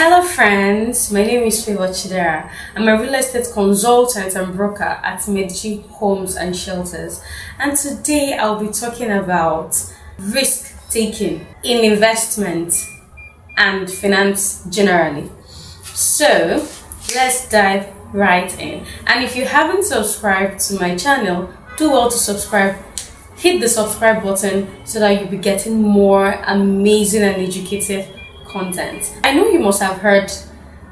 Hello friends, my name is Chidera. I'm a real estate consultant and broker at Medici Homes and Shelters, and today I'll be talking about risk taking in investment and finance generally. So let's dive right in. And if you haven't subscribed to my channel, do well to subscribe. Hit the subscribe button so that you'll be getting more amazing and educative content. I know you must have heard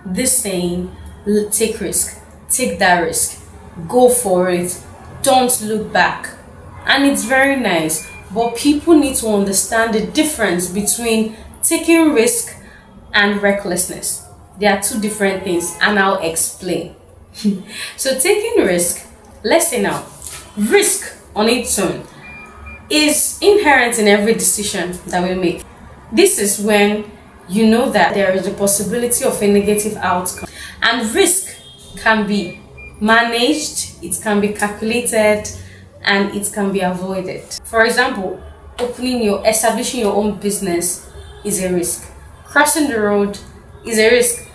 this saying, take risk, take that risk, go for it, don't look back. And it's very nice, but people need to understand the difference between taking risk and recklessness. They are two different things, and I'll explain. So taking risk, let's say now, risk on its own is inherent in every decision that we make. This is when you know that there is a possibility of a negative outcome, and risk can be managed, it can be calculated, and it can be avoided. For example, establishing your own business is a risk. Crossing the road is a risk.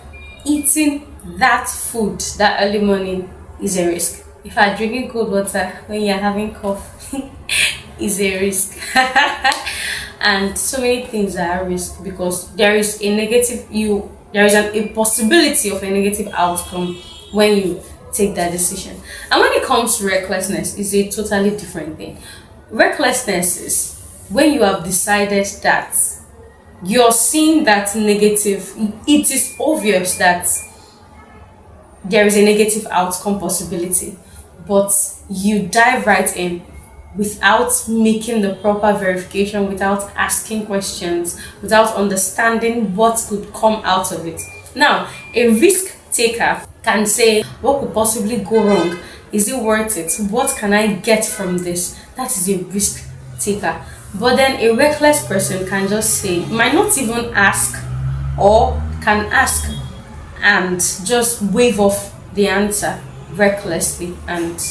Eating that food that early morning is a risk. If I'm drinking cold water when you're having cough is a risk. And so many things are at risk because there is a possibility of a negative outcome when you take that decision. And when it comes to recklessness, it's a totally different thing. Recklessness is when you have decided that you're seeing that negative, it is obvious that there is a negative outcome possibility, but you dive right in without making the proper verification, without asking questions, without understanding what could come out of it. Now, a risk taker can say, what could possibly go wrong? Is it worth it? What can I get from this? That is a risk taker. But then a reckless person can just say, might not even ask, or can ask and just wave off the answer recklessly and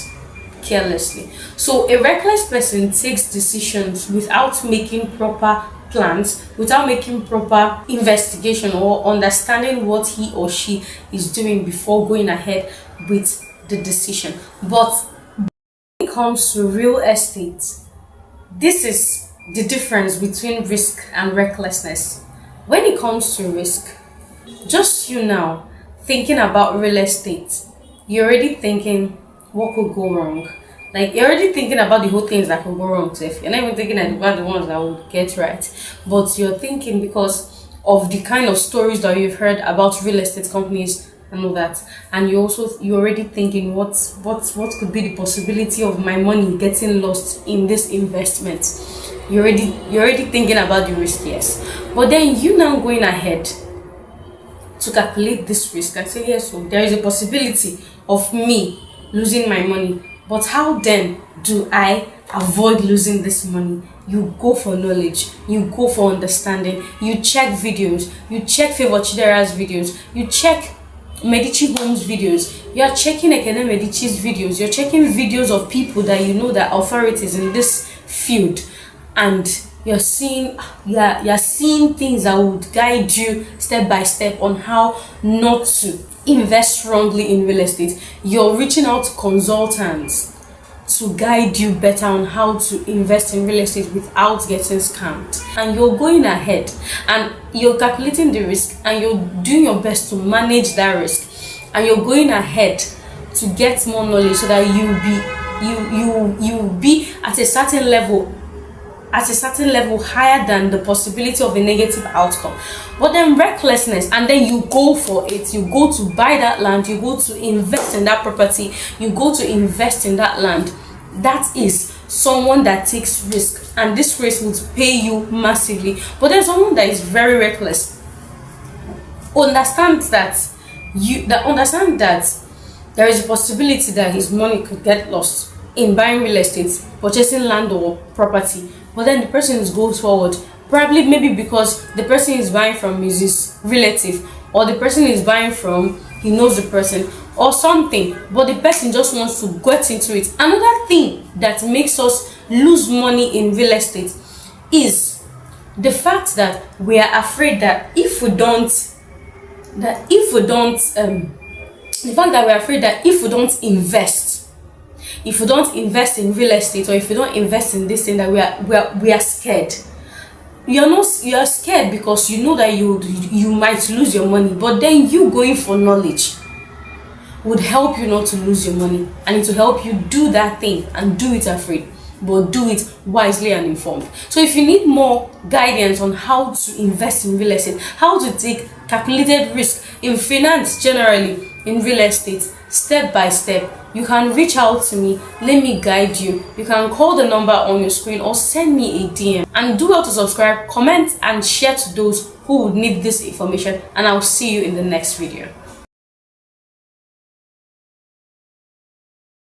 carelessly. So a reckless person takes decisions without making proper plans, without making proper investigation or understanding what he or she is doing before going ahead with the decision. But when it comes to real estate, this is the difference between risk and recklessness. When it comes to risk, just you now thinking about real estate, you're already thinking what could go wrong. Like, you're already thinking about the whole things that could go wrong. So if you're not even thinking about the ones that would get right, but you're thinking because of the kind of stories that you've heard about real estate companies and all that, and you're already thinking what could be the possibility of my money getting lost in this investment. You're already thinking about the risk, yes. But then you now going ahead to calculate this risk and say, yes, so there is a possibility of me losing my money. But how then do I avoid losing this money? You go for knowledge, you go for understanding, you check videos, you check Favor Chidera's videos, you check Medici Homes videos, you're checking Ekene Medici's videos, you're checking videos of people that you know that authorities in this field, and you're seeing things that would guide you step by step on how not to invest wrongly in real estate. You're reaching out to consultants to guide you better on how to invest in real estate without getting scammed. And you're going ahead and you're calculating the risk and you're doing your best to manage that risk. And you're going ahead to get more knowledge so that you'll be at a certain level higher than the possibility of a negative outcome. But then recklessness, and then you go for it, you go to buy that land, you go to invest in that property, you go to invest in that land. That is someone that takes risk, and this risk will pay you massively. But there's someone that is very reckless. Understand that there is a possibility that his money could get lost in buying real estate, purchasing land or property. But then the person goes forward, probably maybe because the person is buying from is his relative, or the person is buying from, he knows the person or something, but the person just wants to get into it. Another thing that makes us lose money in real estate is the fact that we are afraid that if we don't that if we don't, the fact that we're afraid that if we don't invest, in real estate, or if we don't invest in this thing, that we are scared. You are scared because you know that you might lose your money, but then you going for knowledge would help you not to lose your money, and it will help you do that thing and do it afraid, but do it wisely and informed. So if you need more guidance on how to invest in real estate, how to take calculated risk in finance generally, in real estate, step by step, you can reach out to me. Let me guide you. You can call the number on your screen or send me a DM. And do well to subscribe, comment, and share to those who would need this information. And I'll see you in the next video.